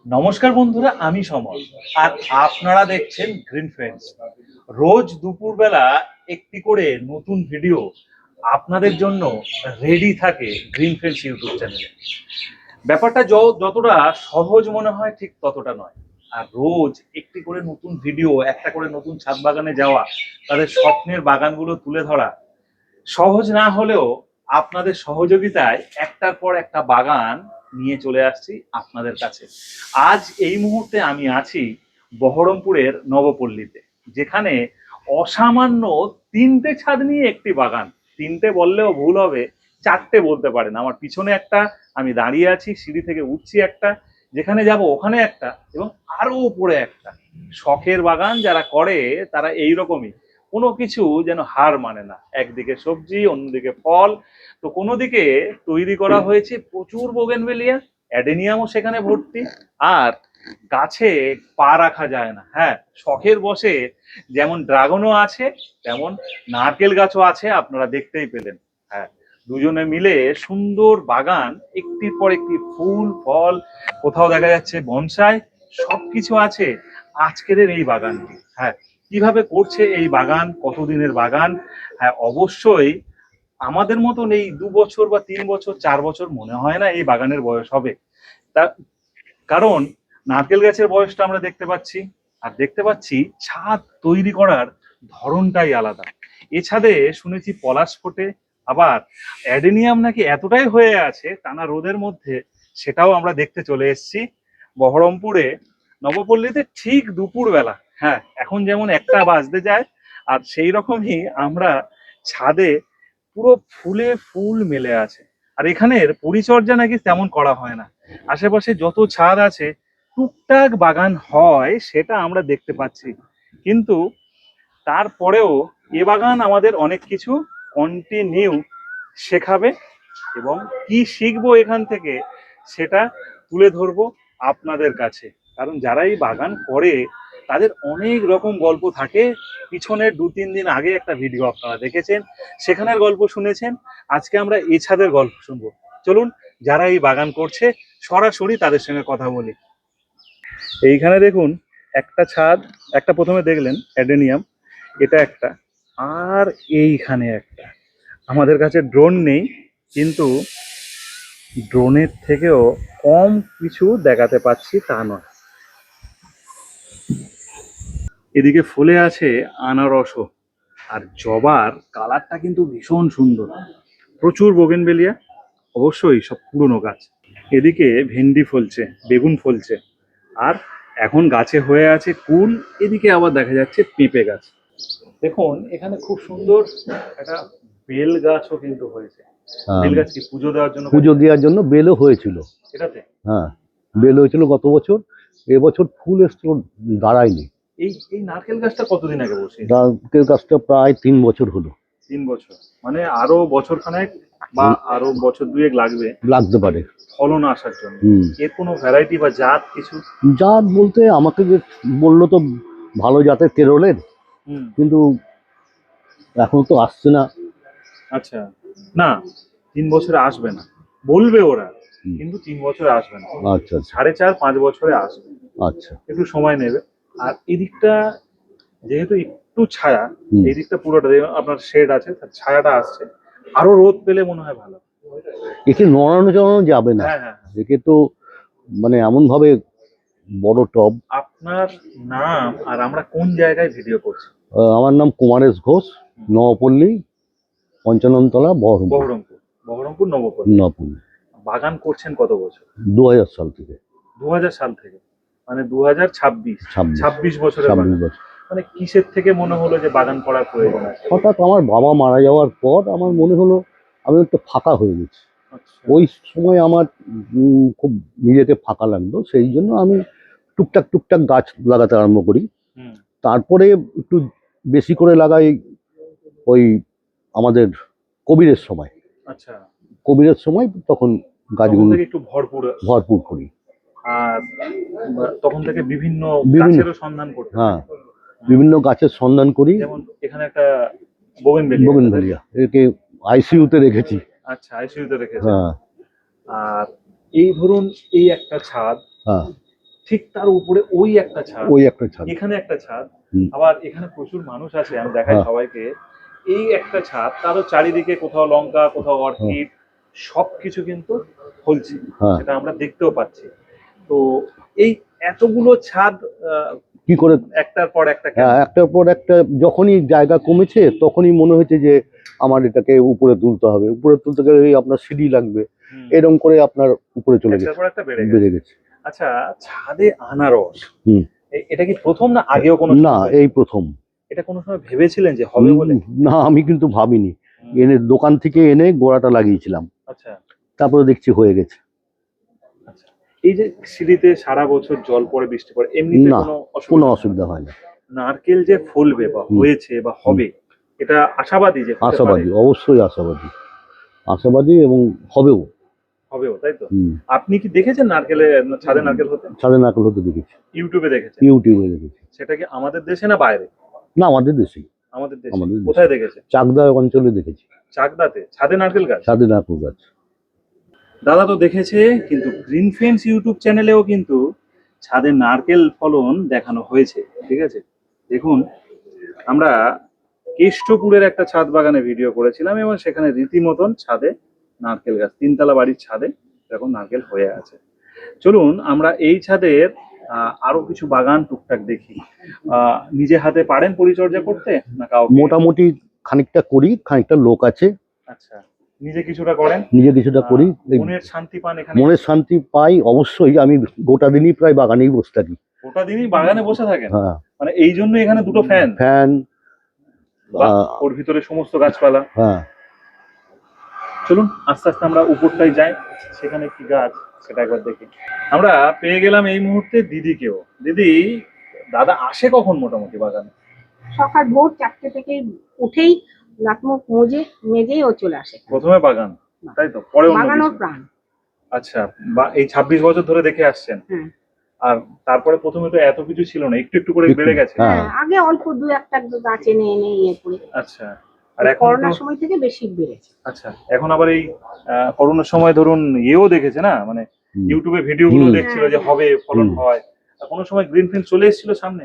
নমস্কার বন্ধুরা, আমি সমর আর আপনারা দেখছেন গ্রিন ফ্রেন্ডস। রোজ দুপুরবেলা একটি করে নতুন ভিডিও আপনাদের জন্য রেডি থাকে গ্রিন ফ্রেন্ডস ইউটিউব চ্যানেলে। ব্যাপারটা যতটা সহজ মনে হয় ঠিক ততটা নয়। আর রোজ একটি করে নতুন ভিডিও, একটা করে নতুন ছাদ বাগানে যাওয়া, তাদের স্বপ্নের বাগানগুলো তুলে ধরা সহজ না হলেও আপনাদের সহযোগিতায় একটার পর একটা বাগান নিয়ে চলে আসছি আপনাদের কাছে। আজ এই মুহূর্তে আমি আছি বহরমপুরের নবপল্লীতে, যেখানে অসামান্য তিনটে ছাদ নিয়ে একটি বাগান। তিনটে বললেও ভুল হবে, চারটে বলতে পারেন। আমার পিছনে একটা, আমি দাঁড়িয়ে আছি, সিঁড়ি থেকে উঠছি একটা, যেখানে যাব ওখানে একটা, এবং আরো উপরে একটা। শখের বাগান যারা করে তারা এইরকমই, কোনো কিছু যেন হার মানে না। একদিকে সবজি, অন্যদিকে ফল, তো কোনো দিকে তৈরি করা হয়েছে প্রচুর বোগেনভেলিয়া, অ্যাডেনিয়ামও সেখানে ভর্তি। আর গাছে পা রাখা যায় না। হ্যাঁ, শখের বসে যেমন ড্রাগনও আছে, তেমন নারকেল গাছও আছে, আপনারা দেখতেই পেলেন। হ্যাঁ, দুজনে মিলে সুন্দর বাগান, একটির পর একটি ফুল ফল, কোথাও দেখা যাচ্ছে বনসাই, সবকিছু আছে আজকের এই বাগানটি। হ্যাঁ, কিভাবে করছে এই বাগান, কতদিনের বাগান? হ্যাঁ, অবশ্যই আমাদের মতন এই 2 বছর বা 3 বছর 4 বছর মনে হয় না এই বাগানের বয়স হবে। তা কারণ নারকেল গাছের বয়সটা আমরা দেখতে পাচ্ছি, আর দেখতে পাচ্ছি ছাদ তৈরি করার ধরনটাই আলাদা। এ ছাদে শুনেছি পলাশ ফোটে, আবার অ্যাডেনিয়াম নাকি এতটাই হয়ে আছে টানা রোদের মধ্যে, সেটাও আমরা দেখতে চলে এসেছি বহরমপুরে নবপল্লীতে ঠিক দুপুর বেলা। হ্যাঁ, এখন যেমন 1টা বাজতে যায়, আর সেই রকমই আমরা ছাদে পুরো ফুলে ফুল মেলে আছে। আর এখানের পরিচর্যা নাকি তেমন করা হয় না। আশেপাশে যত ছাদ আছে টুকটাক বাগান হয়, সেটা আমরা দেখতে পাচ্ছি। কিন্তু তারপরেও এ বাগান আমাদের অনেক কিছু কন্টিনিউ শেখাবে, এবং কি শিখবো এখান থেকে সেটা তুলে ধরবো আপনাদের কাছে। কারণ যারা এই বাগান করে তাদের অনেক রকম গল্প থাকে। পিছনের 2-3 দিন আগে একটা ভিডিও আপনারা দেখেছেন, সেখানের গল্প শুনেছেন। আজকে আমরা এই ছাদের গল্প শুনবো। চলুন, যারা এই বাগান করছে সরাসরি তাদের সঙ্গে কথা বলি। এইখানে দেখুন একটা ছাদ, একটা প্রথমে দেখলেন অ্যাডেনিয়াম, এটা একটা, আর এইখানে একটা। আমাদের কাছে ড্রোন নেই, কিন্তু ড্রোনের থেকেও কম কিছু দেখাতে পাচ্ছি তা নয়। এদিকে ফুলে আছে আনারসও, আর জবার কালারটা কিন্তু ভীষণ সুন্দর। প্রচুর বোগেনভেলিয়া, অবশ্যই সব পুরনো গাছ। এদিকে ভেন্ডি ফলছে, বেগুন ফলছে, আর এখন গাছে হয়ে আছে কুল। এদিকে আবার দেখা যাচ্ছে পেঁপে গাছ। দেখুন এখানে খুব সুন্দর একটা বেল গাছও কিন্তু হয়েছে। বেল গাছ কি পুজো দেওয়ার জন্য? পুজো দেওয়ার জন্য বেলও হয়েছিল। এটাতে হ্যাঁ, বেল হয়েছিল গত বছর। এবছর ফুল এসছিল, দাঁড়ায়নি। এই এই নারকেল গাছটা কতদিন আগে বসে? নারকেল গাছটা প্রায় 3 বছর হলো। 3 বছর, মানে আরো বছর খানেক বা আরো বছর দুয়েক লাগবে, লাগতে পারে ফলন আসার জন্য। এর কোনো ভ্যারাইটি বা জাত কিছু? জাত বলতে আমাকে যে বললো তো ভালো জাতের কেরলের, কিন্তু এখনো তো আসছে না। আচ্ছা, না 3 বছরে আসবে না বলবে ওরা, কিন্তু 3 বছরে আসবে না। আচ্ছা আচ্ছা 4.5-5 বছরে আসবে। আচ্ছা, একটু সময় নেবে। আর এদিকটা যেহেতু একটু ছায়া, এই দিকটা পুরোটা আপনার শেড আছে, তার ছায়াটা আসছে। আরো রোদ পেলে মনে হয় ভালো। একে নড়ানো চড়ানো যাবে না। হ্যাঁ হ্যাঁ, একে তো মানে এমন ভাবে বড় টব। আপনার নাম আর আমরা কোন জায়গায় ভিডিও করছি? আমার নাম কুমারেশ ঘোষ, নবপল্লী, 55তলা, বহরমপুর। বহরমপুর, বহরমপুর নবপল্লী। নবপল্লী। বাগান করছেন কত বছর? 2000 সাল থেকে। 2000 সাল থেকে, মানে 2026, 26 বছরের 26 বাগান। বছর। মানে কিসের থেকে মনে হলো যে বাগান করার প্রয়োজন আছে? হঠাৎ আমার বাবা মারা যাওয়ার পর আমার মনে হলো আমি একটু ফাঁকা হয়ে গেছি। আচ্ছা। ওই সময় আমার খুব নিজেকে ফাঁকা লাগলো, সেই জন্য আমি টুকটাক টুকটাক গাছ লাগাতে আরম্ভ করি। তারপরে একটু বেশি করে লাগাই ওই আমাদের কোভিডের সময়। আচ্ছা, কোভিডের সময় তখন গাছগুলো একটু ভরপুর ভরপুর করি। আর তখন থেকে বিভিন্ন বিভিন্ন গাছেরও সন্ধান করতে। হ্যাঁ, বিভিন্ন গাছের সন্ধান করি। যেমন এখানে একটা বোগেনভেলিয়া, বোগেনভেলিয়া, একে আইসিইউতে রেখেছি। আচ্ছা, আইসিইউতে রেখেছেন। হ্যাঁ আর এই ধরুন এই একটা ছাদ, হ্যাঁ, ঠিক তার উপরে ওই একটা ছাদ, ওই একটা ছাদ। এখানে একটা ছাদ, হুম। আবার এখানে প্রচুর মানুষ আছে, আমি দেখাই হ্যাঁ। সবাইকে। এই একটা ছাদ, তারও চারিদিকে কোথাও লঙ্কা, কোথাও অর্কিড, সবকিছু কিন্তু ফলছে, হ্যাঁ। সেটা আমরা দেখতেও পাচ্ছি। তো এই এতগুলো ছাদ কি করে একটার পর একটা কেন? হ্যাঁ, একটার পর একটা যখনই জায়গা কমেছে তখনই মনে হয়েছে যে আমার এটাকে উপরে তুলতে হবে। উপরে তুলতে গেলে আপনার সিঁড়ি লাগবে, হুম, এরকম করে আপনার উপরে চলে একটার গেছে, পর একটা বেড়ে বেড়ে গেছে। গেছে। আচ্ছা, ছাদে আনারস, হুম। এটা কি প্রথম না আগেও কোনো না, সময়? এই প্রথম। এটা কোনো সময় ভেবেছিলেন যে হবে বলে? না, আমি কিন্তু ভাবিনি। হুম, এনে দোকান থেকে এনে গোড়াটা লাগিয়েছিলাম, আচ্ছা তারপরে দেখছি হয়ে গেছে। আচ্ছা। এই যে সিঁড়িতে সারা বছর জল পড়ে, বৃষ্টি পড়ে, এমনিতে না, কোনো কোনো অসুবিধা হয় না? অসুবিধা হয় না। নারকেল যে ফলবে বা হুম। হয়েছে বা হবে, এটা আশাবাদী যে হতে পারে? আশাবাদী, অবশ্যই আশাবাদী, আশাবাদী এবং হবেও। হবেও, তাই তো? হুম। আপনি কি দেখেছেন ছাদে নারকেল হতে? ছাদে নারকেল হতে দেখেছি, ইউটিউবে দেখেছেন? ইউটিউবে দেখেছি। সেটা কি আমাদের দেশে না বাইরে? না, আমাদের দেশেই। আমাদের দেশে। আমাদের দেশে। কোথায় দেখেছেন? চাকদা অঞ্চলে দেখেছি, চাকদাতে ছাদে নারকেল গাছ? ছাদে নারকেল গাছ। দাদা তো দেখেছে, কিন্তু গ্রিন ফেন্স ইউটিউব চ্যানেলেও কিন্তু ছাদে নারকেল ফলন দেখানো হয়েছে, ঠিক আছে? দেখুন, আমরা কেষ্টপুরের একটা ছাদ বাগানে ভিডিও করেছিলাম এবং সেখানে রীতিমতন ছাদে নারকেল গাছ, 3 তলা বাড়ির ছাদে এখন নারকেল হয়ে আছে। চলুন আমরা এই ছাদের আরো কিছু বাগান টুকটাক দেখি। নিজে হাতে পারেন পরিচর্যা করতে না কাউকে? মোটামুটি খানিকটা করি, খানিকটা লোক আছে। আচ্ছা, নিজে কিছুটা করেন? নিজে কিছুটা করি। এই মনের শান্তি পান এখানে? মনের শান্তি পাই অবশ্যই। আমি গোটা দিনই প্রায় বাগানেই বসে থাকি। গোটা দিনই বাগানে বসে থাকেন? হ্যাঁ, মানে এই জন্য এখানে দুটো ফ্যান? ফ্যান। ওর ভিতরে সমস্ত গাছপালা। হ্যাঁ, চলুন আস্তে আস্তে আমরা উপরটাই যাই, সেখানে কি গাছ সেটা একবার দেখি। আমরা পেয়ে গেলাম এই মুহূর্তে দিদিকেও। দিদি, দাদা আসে কখন মোটামুটি বাগানে? সকাল ভোর 4টে থেকে উঠেই নাকমুখ মেজেই ও চলে আসে। প্রথমে বাগান, তাই তো? পরে অন্য বাগানোর কিছু? প্রাণ। আচ্ছা, বা এই 26 বছর ধরে দেখে আসছেন। হ্যাঁ। আর তারপরে প্রথমে তো এত কিছু ছিল না, একটু একটু করে বেড়ে গেছে। হ্যাঁ। হ্যাঁ, আগে অল্প দু একটা গাছ এনে এনে ইয়ে করে। আচ্ছা, আর এখন করোনার তো সময় থেকে বেশি বেড়েছে। আচ্ছা, এখন আবার এই করোনার সময় ধরুন ইয়েও দেখেছে না, মানে হুম। ইউটিউবে ভিডিও গুলো হুম। দেখছিল যে হবে, ফলন হুম। হয়। আর কোনো সময় গ্রিন ফেন্স চলে এসেছিল সামনে?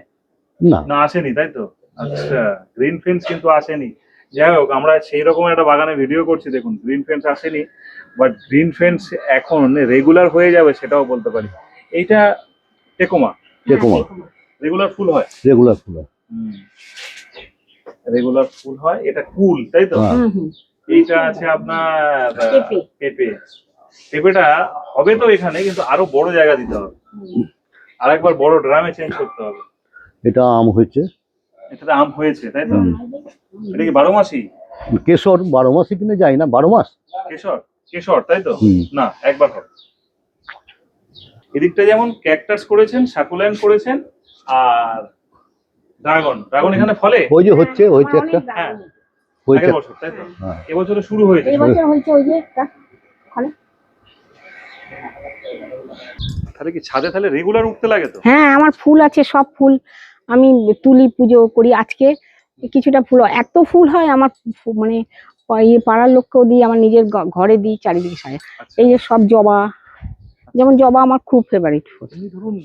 না, না, আসেনি, তাই তো? আচ্ছা, গ্রিন ফেন্স কিন্তু আসেনি। যাই হোক, আমরা সেই রকম একটা বাগানে ভিডিও করছি, দেখুন গ্রিন ফেন্স আসেনি, বাট গ্রিন ফেন্স এখন রেগুলার হয়ে যাবে সেটাও বলতে পারি। এইটা টেকোমা, টেকোমা, রেগুলার ফুল হয়। রেগুলার ফুল। রেগুলার ফুল হয়, এটা কুল, তাই তো? হ্যাঁ। হুম হুম। এইটা আছে আপনার পেঁপে। পেঁপে। পেঁপেটা হবে তো এখানে, কিন্তু আরো বড় জায়গা দিতে হবে, আর একবার বড় ড্রামে চেঞ্জ করতে হবে। এটা আম হয়েছে। এটাতে আম হয়েছে, তাই তো? হুম। এটা কি 12 মাসি? কেশর 12 মাসই কিনে যায় না, 12 মাস। কেশর, কেশর, তাই তো? হুম। না, একবার হবে। এদিকটা যেমন ক্যাকটাস করেছেন, সাকুলেন্ট করেছেন, আর ড্রাগন এখানে ফলে? ওই যে হচ্ছে আমার একটা, অনেক হ্যাঁ, দারুণ। হয়েছে। আগের বছর, তাই তো? হ্যাঁ। এবছরে শুরু হয়েছে। এই বছর হয়েছে ওই যে একটা ওখানে। তাহলে কি ছাদে তাহলে রেগুলার উঠতে লাগে তো? হ্যাঁ, আমার ফুল আছে, সব ফুল আমি তুলি, পুজো করি। আজকে কিছুটা ফুল, এত ফুল হয় আমার, মানে ইয়ে পাড়ার লোককেও দিই, আমার নিজের ঘরে দিই, চারিদিকে সাজাই। আচ্ছা, এই যে সব জবা, যেমন জবা আমার খুব ফেভারিট ফুল। আপনি ধরুন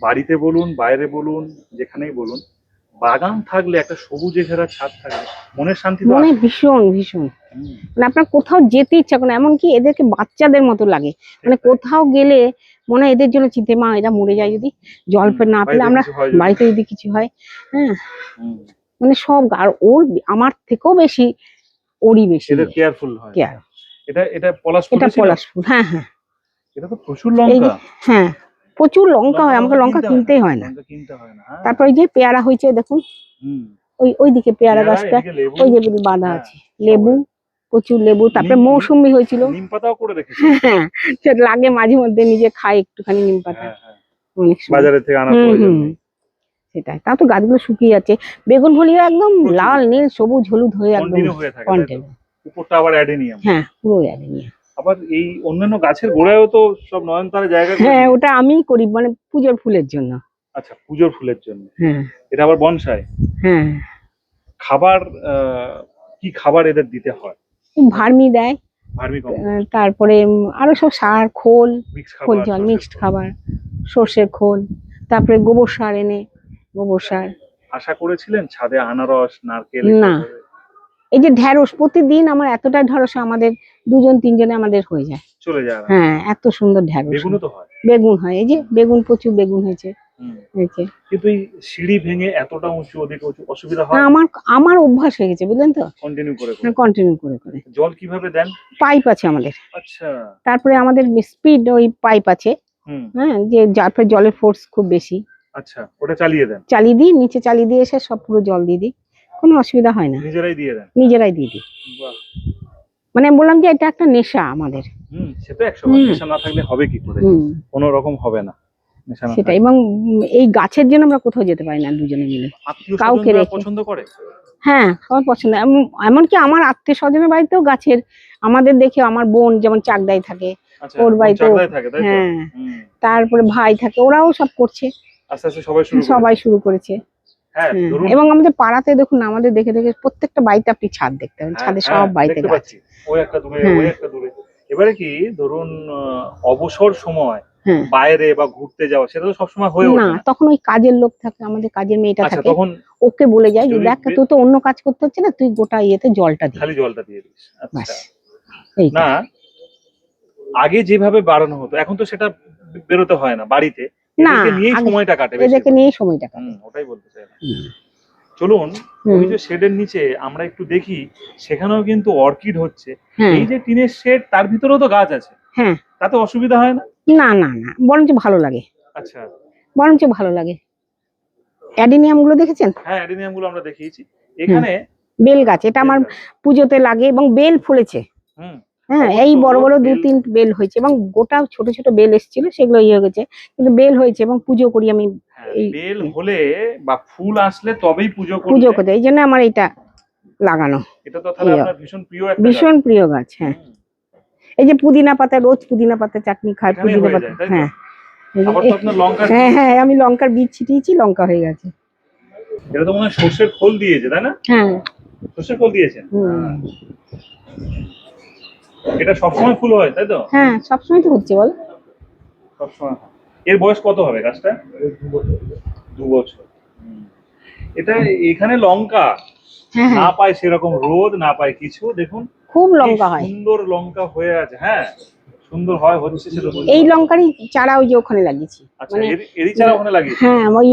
বাড়িতে বলুন, বাইরে বলুন, যেখানেই বলুন, বাগান থাকলে, একটা সবুজে ঘেরা ছাদ থাকলে মনের শান্তি তো মনে আসে। ভীষণ ভীষণ, হুম, মানে আপনার কোথাও যেতে ইচ্ছা করে না, এমনকি এদেরকে বাচ্চাদের মতো লাগে। মানে কোথাও গেলে মনে হয় এদের জন্য চিন্তা, মা এরা মরে যায় যদি, জল না পেলে বাড়িতে আমরা, কিছু হয় যদি। বাড়িতে যদি কিছু হয়। হ্যাঁ, হুম, মানে সব, আর ওর আমার থেকেও বেশি ওরই বেশি এদের কেয়ারফুল হয়। কেয়ার। এটা এটা পলাশ এটা ফুটেছিল? পলাশ ফুল। হ্যাঁ হ্যাঁ, এটা তো প্রচুর এই লঙ্কা। যে, হ্যাঁ প্রচুর লঙ্কা হয়, আমাকে লঙ্কা কিনতেই হয় না। লঙ্কা কিনতে হয় না, হ্যাঁ। তারপর ওই যে পেয়ারা হয়েছে দেখুন, হুম, ওইদিকে পেয়ারা পেয়ারা, গাছটা, এদিকে লেবু। ওই যে বাঁধা হ্যাঁ, আছে, লেবু, প্রচুর লেবু। তারপরে মৌসুমী হয়েছিল। নিম পাতাও করে রেখেছে। হ্যাঁ, সে লাগে মাঝে মধ্যে, নিজে খাই একটুখানি নিম পাতা হ্যাঁ, হ্যাঁ, অনেক সময়। বাজারের থেকে আনা হুম প্রয়োজন হুম, নেই। সেটাই। তা তো গাছগুলো শুকিয়ে যাচ্ছে, বেগুন ফলিও একদম প্রচুর। লাল নীল সবুজ হলুদ হয়ে একদম কন্টিনিউ হয়ে থাকে, তাই তো? কন্টিনিউ। উপরটা আবার অ্যাডেনিয়াম। হ্যাঁ, পুরো অ্যাডেনিয়াম। আবার এই অন্যান্য গাছের গোড়ায়ও তো সব নয়নতারা জায়গা করে হ্যাঁ, দিয়েছে। ওটা আমিই করি, মানে পুজোর ফুলের জন্য। আচ্ছা, পুজোর ফুলের জন্য। হ্যাঁ এটা আবার বনসাই। হ্যাঁ, খাবার কি খাবার এদের দিতে হয়? ভার্মি দেয়, ভার্মি কম্পোস্ট, তারপরে আরো সব সার, খোল, মিক্স খোল খাবার, জল, সর্ষের মিক্সড খোল। খাবার সর্ষের খোল, তারপরে গোবর সার এনে গোবর সার। আশা করেছিলেন ছাদে আনারস নারকেল না। এসব হবে? এই যে ঢ্যাঁড়স, প্রতিদিন আমার এতটা ঢ্যাঁড়স আমাদের 2-3 জনে আমাদের হয়ে যায়। চলে যায় না? হ্যাঁ, এত সুন্দর ঢ্যাঁড়স। বেগুনও তো হয়। বেগুন হয়, এই যে বেগুন, প্রচুর বেগুন হয়েছে। হুম। হয়েছে। কিন্তু এই সিঁড়ি ভেঙে এতটা উঁচু ওদিকে উঁচু অসুবিধা না, হয়? আমার অভ্যাস হয়ে গেছে, বুঝলেন তো, কন্টিনিউ করে করে। হ্যাঁ, কন্টিনিউ করে করে। জল কিভাবে দেন? পাইপ আছে আমাদের, আচ্ছা। তারপরে আমাদের স্পিড ওই পাইপ আছে, হুম। হ্যাঁ, যে যার ফলে জলের ফোর্স খুব বেশি, আচ্ছা, ওটা চালিয়ে দেন? চালিয়ে দিই, নিচে চালিয়ে দিয়ে এসে সব পুরো জল দিয়ে দিই, কোনো অসুবিধা হয় না, নিজেরাই দিয়ে দেন? নিজেরাই দিয়ে দিই। বাহ। মানে বললাম যে এটা একটা নেশা আমাদের। সে তো 100 নেশা না থাকলে হবে কি করে? কোনো রকম হবে না নেশা না সেটা। থাকলে। এবং এই গাছের জন্য আমরা কোথাও যেতে পারি না দুজনে মিলে, আত্মীয় কাউকে স্বজনরা রেখে। পছন্দ করে? হ্যাঁ, সবার পছন্দ। এমনকি আমার আত্মীয় স্বজনের বাড়িতেও গাছের, আমাদের দেখে আমার বোন যেমন চাকদায় থাকে, আচ্ছা, ওর বোন বাড়িতেও, চাকদায় থাকে তাই তো? হ্যাঁ, হুম। তারপরে ভাই থাকে, ওরাও সব করছে, আস্তে আস্তে সবাই শুরু করে। সবাই শুরু করেছে। হ্যাঁ, হ্যাঁ, ধরুন। এবং আমাদের পাড়াতে দেখুন, আমাদের দেখে দেখে প্রত্যেকটা বাড়িতে আপনি ছাদ দেখতে পাবেন, ছাদে হ্যাঁ, সব বাড়িতে দেখতে গাছ। পাচ্ছি। ওই একটা দূরে, হ্যাঁ। ওই একটা দূরে। এবারে কি ধরুন অবসর সময় হ্যাঁ। বাইরে বা ঘুরতে যাওয়া সেটা তো সবসময় হয়ে ওঠে না, না। তখন ওই কাজের লোক থাকে, আমাদের কাজের মেয়েটা আচ্ছা, থাকে, তখন ওকে বলে যায় যে যদি দেখ, তুই তো অন্য কাজ করতে হচ্ছে না, তুই গোটা ইয়েতে জলটা দিবি, খালি জলটা দিয়ে দিস। ব্যাস। আচ্ছা। এইটা। না, আগে যেভাবে বাড়ানো হতো এখন তো সেটা বেরোতে হয় না বাড়িতে, না, এদেরকে নিয়েই আগে সময়টা কাটে এদেরকে বেশিরভাগ। নিয়েই সময়টা কাটে। ওটাই বলতে চাইলাম। চলুন ওই যে শেডের নিচে আমরা একটু দেখি, সেখানেও কিন্তু অর্কিড হচ্ছে। হ্যাঁ। এই যে টিনের শেড তার ভিতরেও তো গাছ আছে, হ্যাঁ। তাতে অসুবিধা হয় না? না না না, বরঞ্চ ভালো লাগে, আচ্ছা। বরঞ্চ ভালো লাগে। অ্যাডিনিয়াম গুলো দেখেছেন? হ্যাঁ, অ্যাডেনিয়াম গুলো আমরা দেখিয়েছি এখানে। বেল গাছ, এটা আমার বেল গাছ। পুজোতে লাগে এবং বেল ফুলেছে। হুম। হ্যাঁ, অবশ্য এই বড় বড় বেল- 2-3 বেল হয়েছে এবং গোটা ছোট ছোট বেল এসেছিল, সেগুলো ইয়ে হয়ে গেছে, কিন্তু বেল হয়েছে এবং পুজো করি আমি। হ্যাঁ, এই বেল হলে বা ফুল আসলে তবেই পুজো পুজো করলে। করতে, এই জন্য আমার এটা লাগানো। এটা তো তাহলে এই আপনার ভীষণ প্রিয় একটা গাছ। ভীষণ প্রিয় গাছ। হ্যাঁ, হুম। এই যে পুদিনা পাতা, রোজ পুদিনা পাতা চাটনি খাই, এখানেই পুদিনা হয়ে পাতা। যায়, তাই তো? হ্যাঁ, এই যে আবার তো আপনার লঙ্কার হ্যাঁ বীজ। হ্যাঁ, আমি লঙ্কার বীজ ছিটিয়েছি, লঙ্কা হয়ে গেছে। এটা তো মনে হয় সর্ষের খোল দিয়েছে তাই না? হ্যাঁ। সর্ষের খোল দিয়েছেন। হুম। এটা সবসময় ফুল হয় তাই তো? হ্যাঁ, সবসময় তো হচ্ছে বল। সবসময় হয়। এর বয়স কত হবে গাছটা? 2 বছর। এটা এখানে লঙ্কা হ্যাঁ না হ্যাঁ, পায় সেরকম রোদ, না পায় কিছু, দেখুন খুব কি লঙ্কা হয়। সুন্দর লঙ্কা হয়ে আছে। হ্যাঁ, সুন্দর হয়, হচ্ছে সেটা বলছি। এই লঙ্কারই চারা ওই যে ওখানে লাগিয়েছি। আচ্ছা, মানে এরই চারা ওখানে লাগিয়েছে? হ্যাঁ, ওই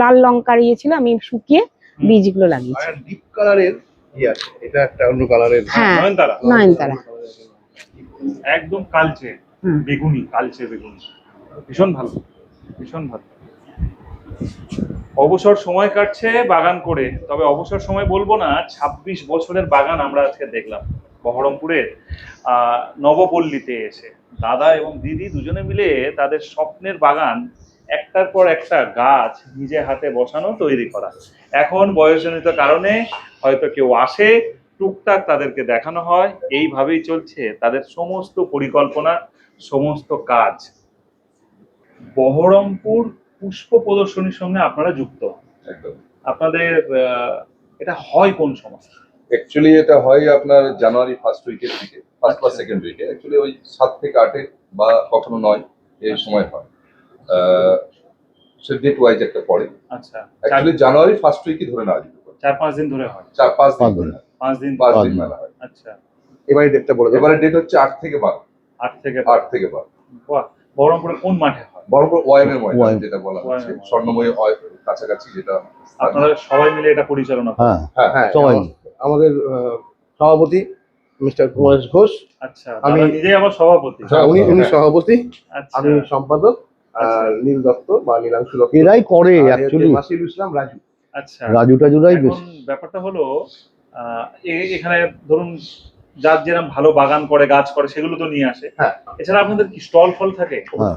লাল লঙ্কার ইয়ে ছিল, আমি শুকিয়ে বীজগুলো লাগিয়েছি। আর ডিপ কালারের আছে, এটা একটা অন্য কালারের। হ্যাঁ, নয়নতারা। নয়নতারা। একদম কালচে বেগুনি, কালচে বেগুনি, ভীষণ ভালো, ভীষণ ভালো। অবসর সময় কাটছে বাগান করে, তবে অবসর সময় বলবো না, 26 বছরের বাগান আমরা আজকে দেখলাম বহরমপুরের নবপল্লীতে এসে। দাদা এবং দিদি দুজনে মিলে তাদের স্বপ্নের বাগান একটার পর একটা গাছ নিজে হাতে বসানো, তৈরি করা। এখন বয়সজনিত কারণে হয়তো কেউ আসে, টুকটাক তাদেরকে দেখানো হয়, এইভাবেই চলছে তাদের সমস্ত পরিকল্পনা, সমস্ত কাজ। বহরমপুর পুষ্প প্রদর্শনীর সঙ্গে আপনারা যুক্ত, একদম। আপনাদের এটা হয় কোন সময়? অ্যাকচুয়ালি এটা হয় আপনার জানুয়ারি ফার্স্ট উইকের দিকে, ফার্স্ট বা সেকেন্ড উইকে। অ্যাকচুয়ালি ওই 7 থেকে 8 বা কখনো 9 এই সময় হয়। সে ডেট ওয়াইজ একটা পড়ে। আচ্ছা, অ্যাকচুয়ালি জানুয়ারি ফার্স্ট উইকে ধরে নেওয়া যেতে পারে। 4-5 দিন ধরে হয়। 4-5 দিন ধরে। 5 দিন 5 দিন মেলা হয়। আচ্ছা, এবারে ডেটটা বলে, এবারে ডেট হচ্ছে 8 থেকে 12। 8 থেকে 8 থেকে 12। বাহ, বহরমপুরের কোন মাঠে হয়? বহরমপুর ওয়াইমের ময়দান ওয়াইম। যেটা বলা ওয়াইমের হচ্ছে, ময়দান। স্বর্ণময়ী কাছাকাছি যেটা। আপনারা সবাই মিলে এটা পরিচালনা করেন? হ্যাঁ হ্যাঁ, সবাই। আমাদের সভাপতি মিস্টার কুমার ঘোষ, আচ্ছা, দাদা নিজেই আমার সভাপতি? উনি সভাপতি, আচ্ছা, আমি সম্পাদক, আচ্ছা। আর নীল দত্ত বা নীলাংশু দত্ত, এরাই করে আর অ্যাকচুয়ালি, মাসিরুল ইসলাম রাজু। আচ্ছা, রাজু টাজুরাই এখন বেশি। ব্যাপারটা হলো এখানে ধরুন যার যেরকম ভালো বাগান করে, গাছ করে, সেগুলো তো নিয়ে আসে। হ্যাঁ। এছাড়া আপনাদের কি স্টল ফল থাকে? হ্যাঁ,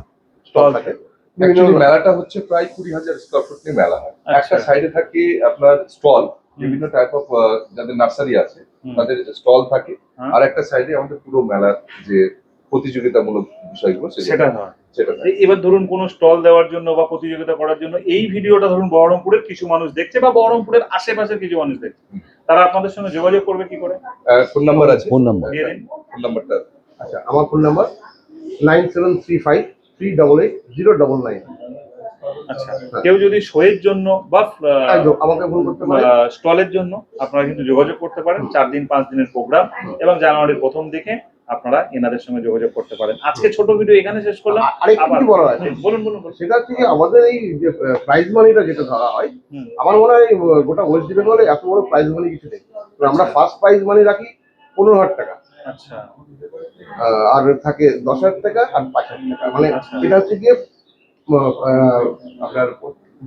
স্টল থাকে। অ্যাকচুয়ালি মেলাটা হচ্ছে প্রায় 20,000 স্কয়ার ফুট নিয়ে মেলা হয়। আচ্ছা। একটা সাইডে থাকে আপনার স্টল, বিভিন্ন টাইপ অফ যাদের নার্সারি আছে তাদের স্টল থাকে। হ্যাঁ। আর একটা সাইডে আমাদের পুরো মেলার যে প্রতিযোগিতামূলক বিষয়গুলো সেটা হয়। সেটা থাকে। এবার ধরুন কোন স্টল দেওয়ার জন্য বা প্রতিযোগিতা করার জন্য এই ভিডিওটা ধরুন বহরমপুরের কিছু মানুষ দেখছে বা বহরমপুরের আশেপাশের কিছু মানুষ দেখছে, তারা আপনাদের সঙ্গে যোগাযোগ করবে কি করে? ফোন নাম্বার আছে, ফোন নাম্বার দিয়ে দিন। ফোন নাম্বারটা। আচ্ছা, আমার ফোন নাম্বার 9735 388 099। আচ্ছা, কেউ যদি শোয়ের জন্য বা একদম আমাকে ফোন করতে পারে। স্টলের জন্য আপনারা কিন্তু যোগাযোগ করতে পারেন। 4 দিন 5 দিনের প্রোগ্রাম এবং জানুয়ারির প্রথম দিকে আপনারা এনাদের সঙ্গে যোগাযোগ করতে পারেন। আজকে ছোট ভিডিও এখানে শেষ করলাম। আরেকটু আবার কিছু বলার আছে। বলুন বলুন বলুন। সেটা হচ্ছে যে আমাদের এই যে প্রাইজ মানিটা যেটা ধরা হয়, হুম। আমার মনে হয় গোটা ওয়েস্ট বেঙ্গলে এত বড় প্রাইজ মানি কিছু নেই। তো আমরা ফার্স্ট প্রাইজ মানি রাখি 15,000 টাকা, আচ্ছা আর থাকে 10,000 টাকা আর 5,000 টাকা। মানে আচ্ছা। এটা হচ্ছে গিয়ে আপনার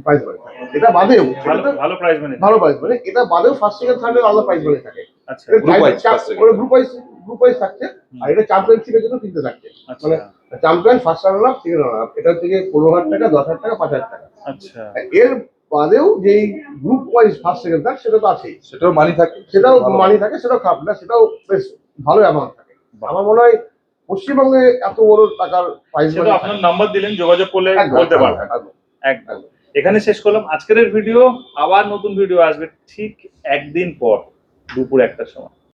প্রাইজ মানি। এটা বাদেও ভালো ভালো প্রাইজ মানে। ভালো প্রাইজ মানে এটা বাদেও ফার্স্ট সেকেন্ড থার্ডের আলাদা প্রাইজ মানি থাকে। আচ্ছা Group wise, first, second. Group wise থাকছে, আর এটা চ্যাম্পিয়নশিপের জন্য তিনটে থাকছে। আচ্ছা মানে champion, first runner up, second runner up. এটা হচ্ছে গিয়ে 15,000 টাকা, 10,000 টাকা, 5,000 টাকা। আচ্ছা এর বাদেও যেই group wise first second third সেটা তো আছেই, সেটাও মানি থাকে, সেটাও ভালো। মানি থাকে, সেটাও খারাপ না, সেটাও বেশ ভালো অ্যামাউন্ট থাকে। বাহ। আমার মনে হয় পশ্চিমবঙ্গে এত বড় টাকার প্রাইজ সেটা আপনার নাম্বার দিলেন, যোগাযোগ করলে বলতে পারবেন। একদম। এখানে শেষ করলাম আজকের ভিডিও। আবার নতুন ভিডিও আসবে ঠিক একদিন পর দুপুর 1টার সময়।